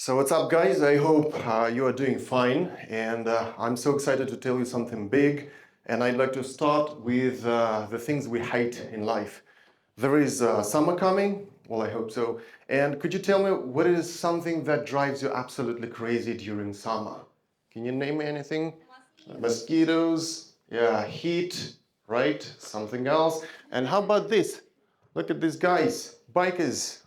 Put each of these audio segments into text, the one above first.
So what's up, guys? I hope you are doing fine, and I'm so excited to tell you something big. And I'd like to start with the things we hate in life. There is summer coming. Well, I hope so. And could you tell me what is something that drives you absolutely crazy during summer? Can you name me anything? Mosquitoes, yeah, heat, right? Something else. And how about this? Look at these guys, bikers.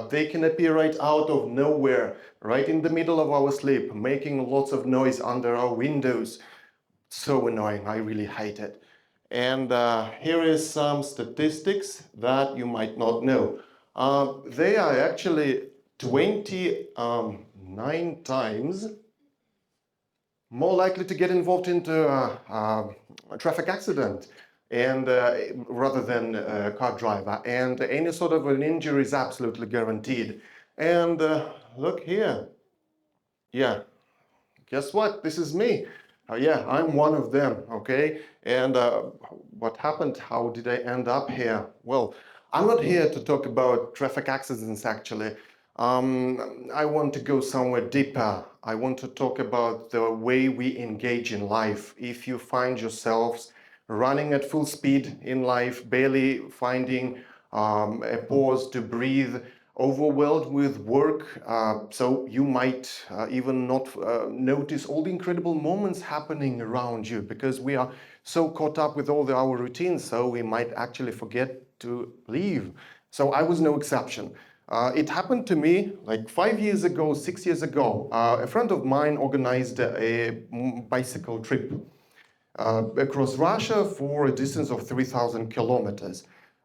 They can appear right out of nowhere, right in the middle of our sleep, making lots of noise under our windows. So annoying, I really hate it. And here is some statistics that you might not know. They are actually 29 times more likely to get involved into a traffic accident and rather than a car driver, and any sort of an injury is absolutely guaranteed. And look here, yeah, guess what? This is me. Yeah, I'm one of them, okay? And what happened? How did I end up here? Well, I'm not here to talk about traffic accidents, actually. I want to go somewhere deeper. I want to talk about the way we engage in life. If you find yourselves running at full speed in life, barely finding a pause to breathe, overwhelmed with work, so you might even not notice all the incredible moments happening around you because we are so caught up with all our routines, so we might actually forget to leave. So I was no exception. It happened to me like 5 years ago, 6 years ago. A friend of mine organized a bicycle trip across Russia for a distance of 3,000 kilometers.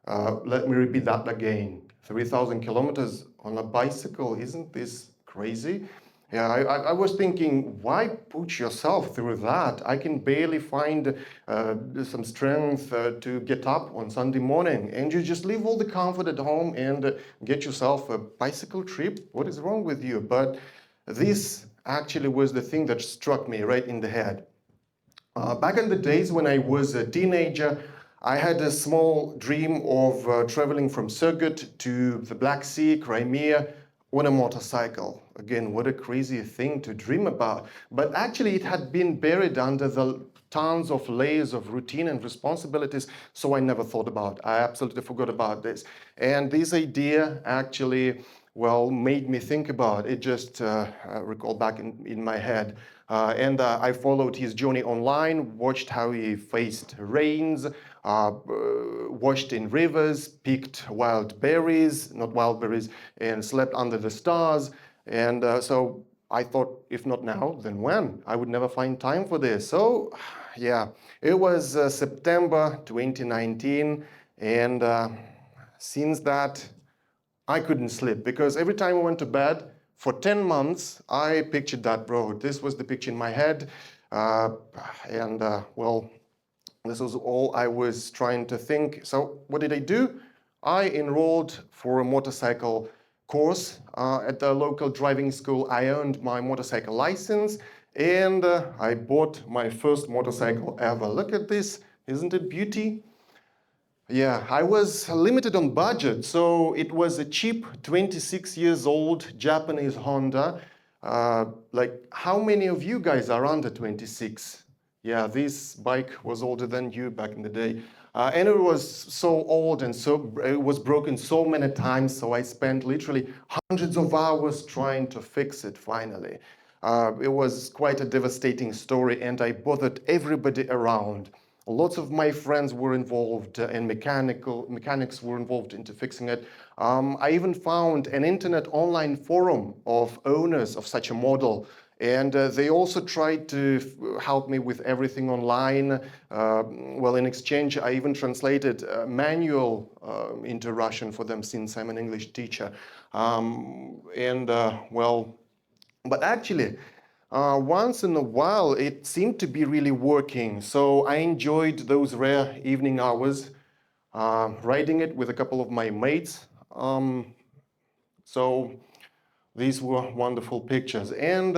Let me repeat that again. 3,000 kilometers on a bicycle, isn't this crazy? Yeah, I was thinking, why put yourself through that? I can barely find some strength to get up on Sunday morning, and you just leave all the comfort at home and get yourself a bicycle trip? What is wrong with you? But this actually was the thing that struck me right in the head. Back in the days when I was a teenager, I had a small dream of traveling from Surgut to the Black Sea, Crimea, on a motorcycle. Again, what a crazy thing to dream about. But actually, it had been buried under the tons of layers of routine and responsibilities, so I never thought about it. I absolutely forgot about this. And this idea actually, well, made me think about it. It just recalled back in my head. And I followed his journey online, watched how he faced rains, washed in rivers, picked wild berries, not wild berries, and slept under the stars. And so I thought, if not now, then when? I would never find time for this. So, yeah, it was September 2019, and since that, I couldn't sleep because every time I went to bed, for 10 months, I pictured that road. This was the picture in my head. Uh, and well, this was all I was trying to think. So what did I do? I enrolled for a motorcycle course at the local driving school. I earned my motorcycle license, and I bought my first motorcycle ever. Look at this. Isn't it beauty? Yeah, I was limited on budget, so it was a cheap 26 years old Japanese Honda. Like, how many of you guys are under 26? Yeah, this bike was older than you back in the day. And it was so old and so it was broken so many times, so I spent literally hundreds of hours trying to fix it finally. It was quite a devastating story, and I bothered everybody around. Lots of my friends were involved and mechanics were involved into fixing it. I even found an internet online forum of owners of such a model, and they also tried to help me with everything online. Well, in exchange, I even translated a manual into Russian for them since I'm an English teacher. Well, but actually, once in a while, it seemed to be really working. So I enjoyed those rare evening hours, riding it with a couple of my mates. So these were wonderful pictures. And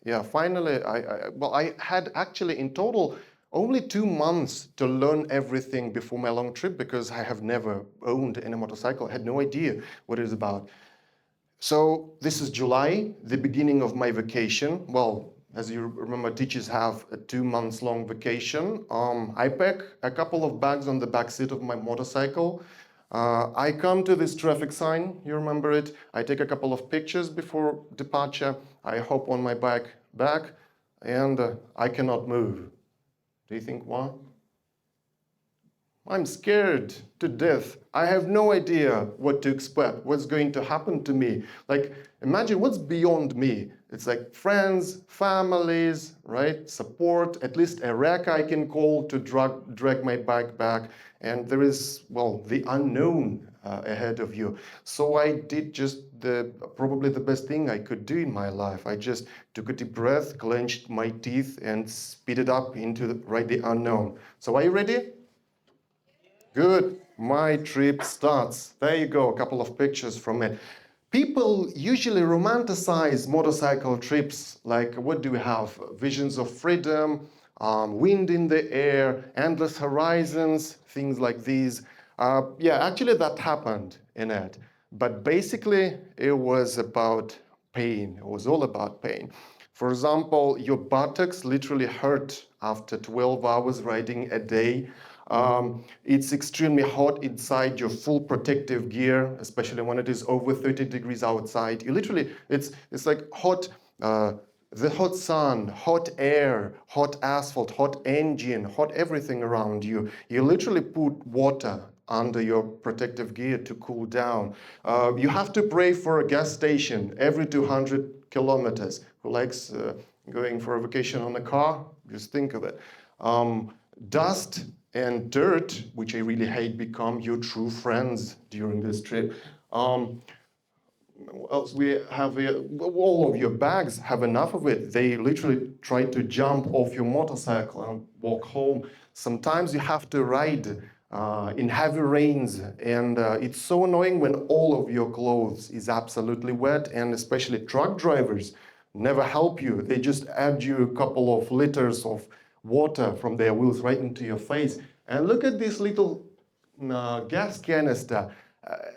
yeah, finally, I had actually in total only 2 months to learn everything before my long trip because I have never owned any motorcycle. I had no idea what it is about. So this is July, the beginning of my vacation. Well, as you remember, teachers have a 2 months long vacation. I pack a couple of bags on the back seat of my motorcycle. I come to this traffic sign, you remember it. I take a couple of pictures before departure. I hop on my bike back, and I cannot move. Do you think why? I'm scared to death. I have no idea what to expect, what's going to happen to me. Like, imagine what's beyond me. It's like friends, families, right? Support, at least a wreck I can call to drag my bike back. And there is, well, the unknown ahead of you. So I did just probably the best thing I could do in my life. I just took a deep breath, clenched my teeth, and speeded up into the unknown. So are you ready? Good. My trip starts. There you go, a couple of pictures from it. People usually romanticize motorcycle trips. Like, what do we have? Visions of freedom, wind in the air, endless horizons, things like these. Yeah, actually, that happened in it. But basically, it was about pain. It was all about pain. For example, your buttocks literally hurt after 12 hours riding a day. It's extremely hot inside your full protective gear, especially when it is over 30 degrees outside. You literally, it's like hot, the hot sun, hot air, hot asphalt, hot engine, hot everything around you. You literally put water under your protective gear to cool down. You have to pray for a gas station every 200 kilometers. Who likes going for a vacation on a car? Just think of it. Dust and dirt, which I really hate, become your true friends during this trip. Else we have all of your bags have enough of it. They literally try to jump off your motorcycle and walk home. Sometimes you have to ride in heavy rains, and it's so annoying when all of your clothes is absolutely wet, and especially truck drivers never help you. They just add you a couple of liters of water from their wheels right into your face. And look at this little gas canister.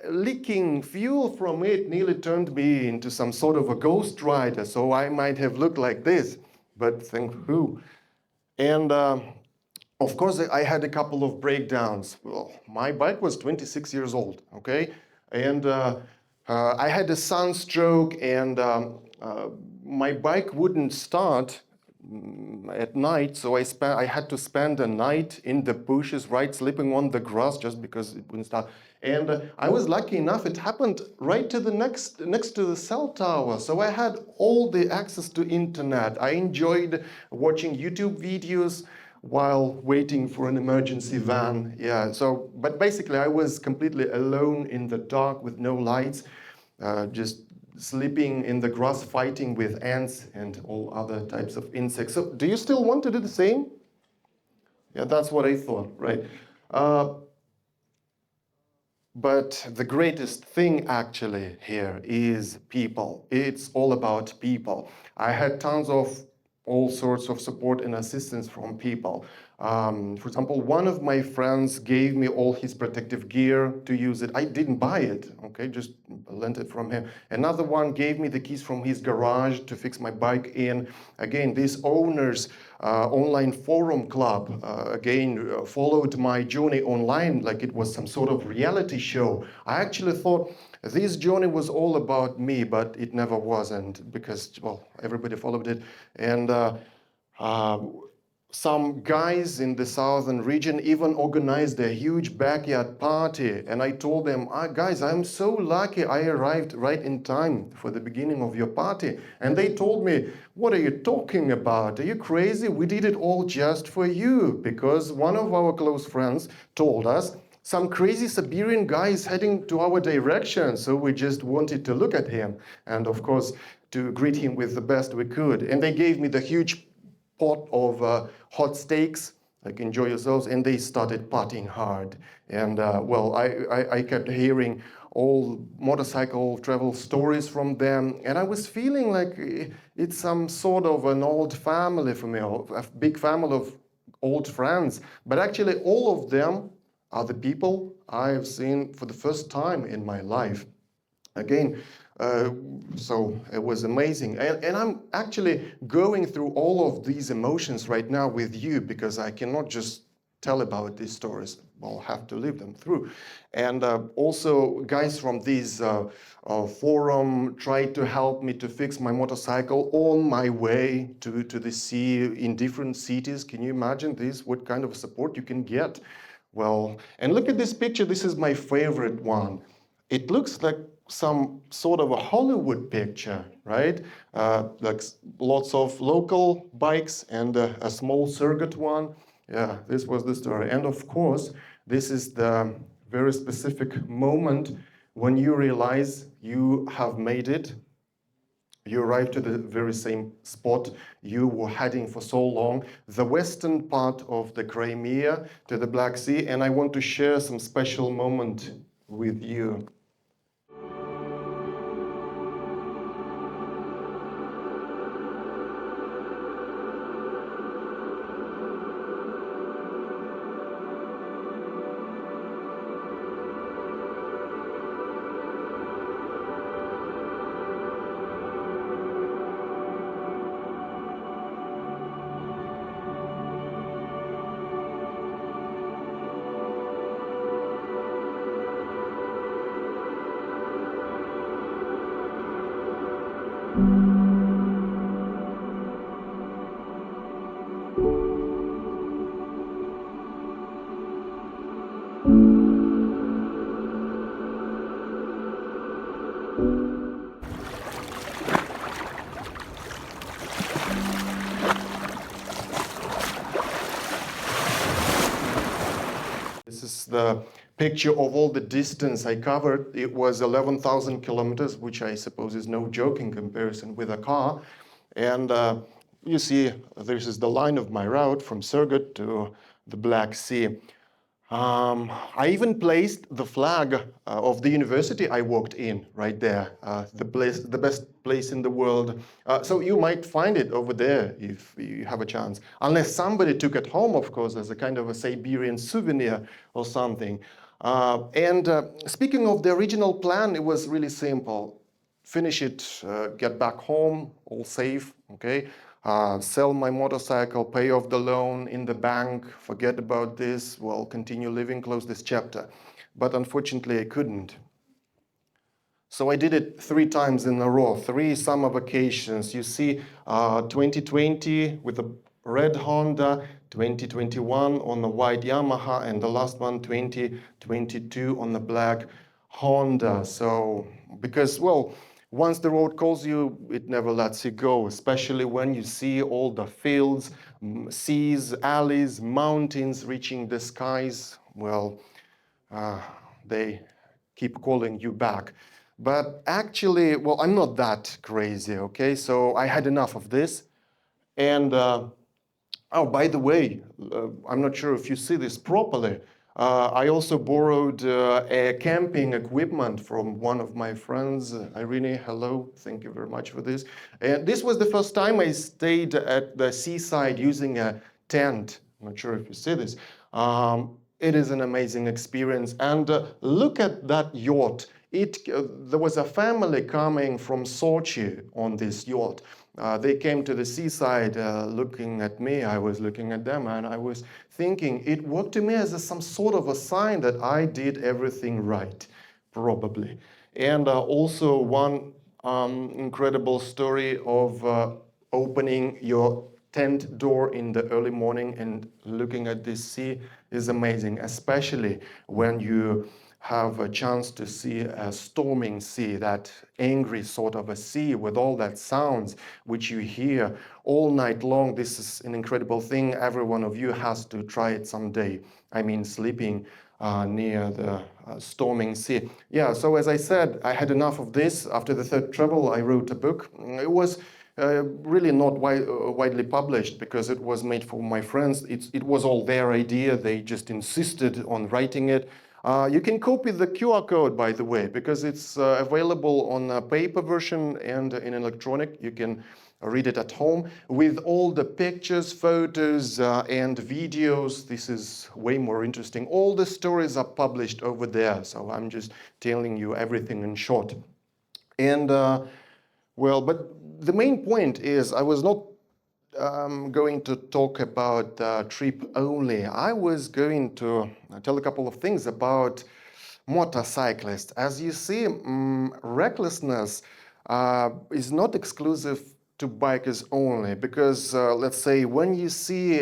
Leaking fuel from it nearly turned me into some sort of a ghost rider, so I might have looked like this, but thank who. And of course, I had a couple of breakdowns. Well, my bike was 26 years old, okay? And I had a sunstroke, and my bike wouldn't start at night, so I had to spend a night in the bushes, right, sleeping on the grass just because it wouldn't start. And I was lucky enough; it happened right to the next to the cell tower, so I had all the access to internet. I enjoyed watching YouTube videos while waiting for an emergency van. Yeah. So, but basically, I was completely alone in the dark with no lights, just sleeping in the grass, fighting with ants and all other types of insects. So do you still want to do the same? Yeah, that's what I thought, right? But the greatest thing actually here is people. It's all about people. I had tons of all sorts of support and assistance from people. For example, one of my friends gave me all his protective gear to use it. I didn't buy it, okay, just lent it from him. Another one gave me the keys from his garage to fix my bike in. Again, this owner's online forum club, followed my journey online like it was some sort of reality show. I actually thought this journey was all about me, but it never wasn't because, well, everybody followed it. And some guys in the southern region even organized a huge backyard party. And I told them, guys, I'm so lucky I arrived right in time for the beginning of your party. And they told me, what are you talking about? Are you crazy? We did it all just for you. Because one of our close friends told us, some crazy Siberian guy is heading to our direction. So we just wanted to look at him. And of course, to greet him with the best we could. And they gave me the huge pot of hot steaks, like enjoy yourselves, and they started partying hard. And well, I kept hearing all motorcycle travel stories from them, and I was feeling like it's some sort of an old family for me, a big family of old friends. But actually, all of them are the people I have seen for the first time in my life. Again, So it was amazing. And I'm actually going through all of these emotions right now with you because I cannot just tell about these stories. I'll have to live them through. And also, guys from this forum tried to help me to fix my motorcycle on my way to the sea in different cities. Can you imagine this? What kind of support you can get? Well, and look at this picture. This is my favorite one. It looks like some sort of a Hollywood picture, right? Like lots of local bikes and a small circuit one. Yeah, this was the story. And of course, this is the very specific moment when you realize you have made it. You arrive to the very same spot you were heading for so long, the western part of the Crimea to the Black Sea, and I want to share some special moment with you. This is the picture of all the distance I covered. It was 11,000 kilometers, which I suppose is no joke in comparison with a car. And you see, this is the line of my route from Surgut to the Black Sea. I even placed the flag of the university I worked in right there, the best place in the world. So you might find it over there if you have a chance, unless somebody took it home, of course, as a kind of a Siberian souvenir or something. Speaking of the original plan, it was really simple. Finish it, get back home, all safe, okay? Sell my motorcycle, pay off the loan in the bank, forget about this, well, continue living, close this chapter. But unfortunately, I couldn't. So I did it 3 times in a row, 3 summer vacations. You see, 2020 with a red Honda, 2021 on the white Yamaha, and the last one, 2022 on the black Honda. So, because, well, once the road calls you, it never lets you go, especially when you see all the fields, seas, alleys, mountains reaching the skies. Well, they keep calling you back. But actually, well, I'm not that crazy, okay? So I had enough of this. And, oh, by the way, I'm not sure if you see this properly. I also borrowed a camping equipment from one of my friends. Irene, hello, thank you very much for this. And this was the first time I stayed at the seaside using a tent. I'm not sure if you see this. It is an amazing experience. And look at that yacht. There was a family coming from Sochi on this yacht. They came to the seaside looking at me, I was looking at them, and I was thinking, it worked to me as some sort of a sign that I did everything right, probably. And also one incredible story of opening your tent door in the early morning and looking at this sea is amazing, especially when you have a chance to see a storming sea, that angry sort of a sea with all that sounds which you hear all night long. This is an incredible thing. Every one of you has to try it someday. I mean, sleeping near the storming sea. Yeah, so as I said, I had enough of this. After the third travel, I wrote a book. It was really not widely published because it was made for my friends. It was all their idea. They just insisted on writing it. You can copy the QR code, by the way, because it's available on a paper version and in electronic. You can read it at home with all the pictures, photos, and videos. This is way more interesting. All the stories are published over there, so I'm just telling you everything in short. And well, but the main point is I was not going to talk about the trip only. I was going to tell a couple of things about motorcyclists. As you see, recklessness is not exclusive to bikers only, because let's say when you see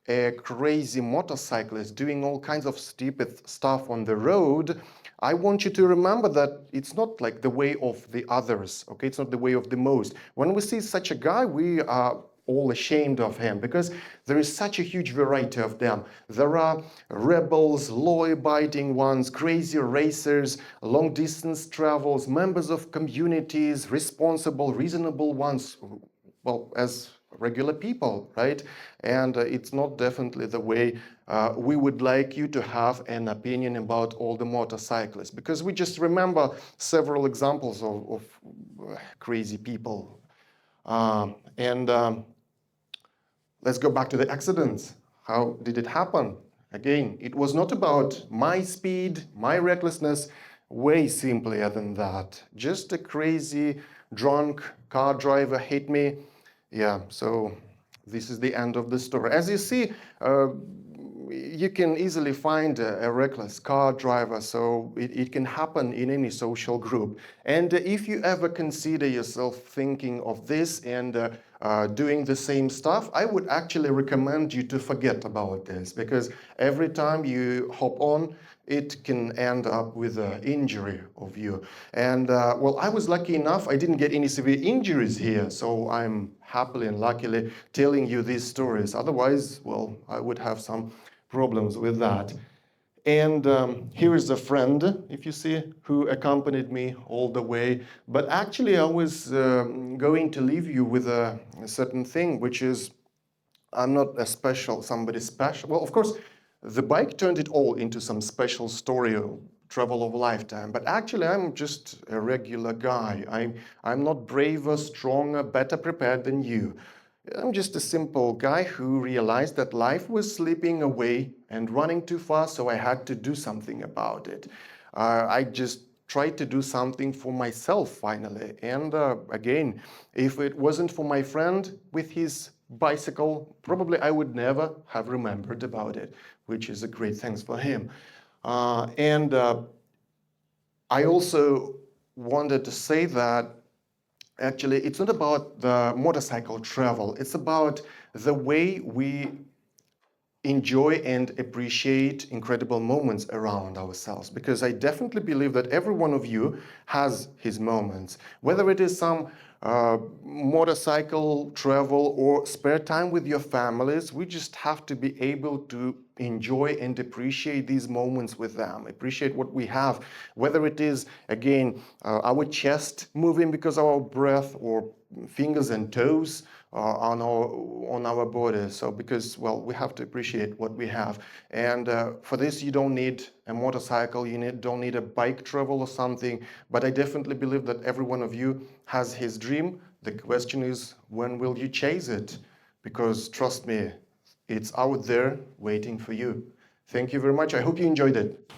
a crazy motorcyclist doing all kinds of stupid stuff on the road, I want you to remember that it's not like the way of the others, okay? It's not the way of the most. When we see such a guy, we are all ashamed of him because there is such a huge variety of them. There are rebels, law-abiding ones, crazy racers, long-distance travels, members of communities, responsible, reasonable ones, well, as regular people, right? And it's not definitely the way we would like you to have an opinion about all the motorcyclists, because we just remember several examples of crazy people. Let's go back to the accidents. How did it happen? Again, it was not about my speed, my recklessness, way simpler than that. Just a crazy, drunk car driver hit me. Yeah, so this is the end of the story. As you see, you can easily find a reckless car driver, so it can happen in any social group. And if you ever consider yourself thinking of this and doing the same stuff, I would actually recommend you to forget about this, because every time you hop on, it can end up with an injury of you. And well, I was lucky enough, I didn't get any severe injuries here, so I'm happily and luckily telling you these stories. Otherwise, well, I would have some problems with that. And here is a friend, if you see, who accompanied me all the way. But actually, I was going to leave you with a certain thing, which is I'm not somebody special. Well, of course, the bike turned it all into some special story, travel of a lifetime. But actually, I'm just a regular guy. I'm not braver, stronger, better prepared than you. I'm just a simple guy who realized that life was slipping away and running too fast, so I had to do something about it. I just tried to do something for myself finally. And again, if it wasn't for my friend with his bicycle, probably I would never have remembered about it, which is a great thanks for him. And I also wanted to say that actually it's not about the motorcycle travel, it's about the way we enjoy and appreciate incredible moments around ourselves, because I definitely believe that every one of you has his moments, whether it is some motorcycle travel or spare time with your families. We just have to be able to enjoy and appreciate these moments with them, appreciate what we have, whether it is, again, our chest moving because of our breath, or fingers and toes on our bodies. So because, well, we have to appreciate what we have. And for this, you don't need a motorcycle, don't need a bike travel or something. But I definitely believe that every one of you has his dream. The question is, when will you chase it? Because trust me, it's out there waiting for you. Thank you very much. I hope you enjoyed it.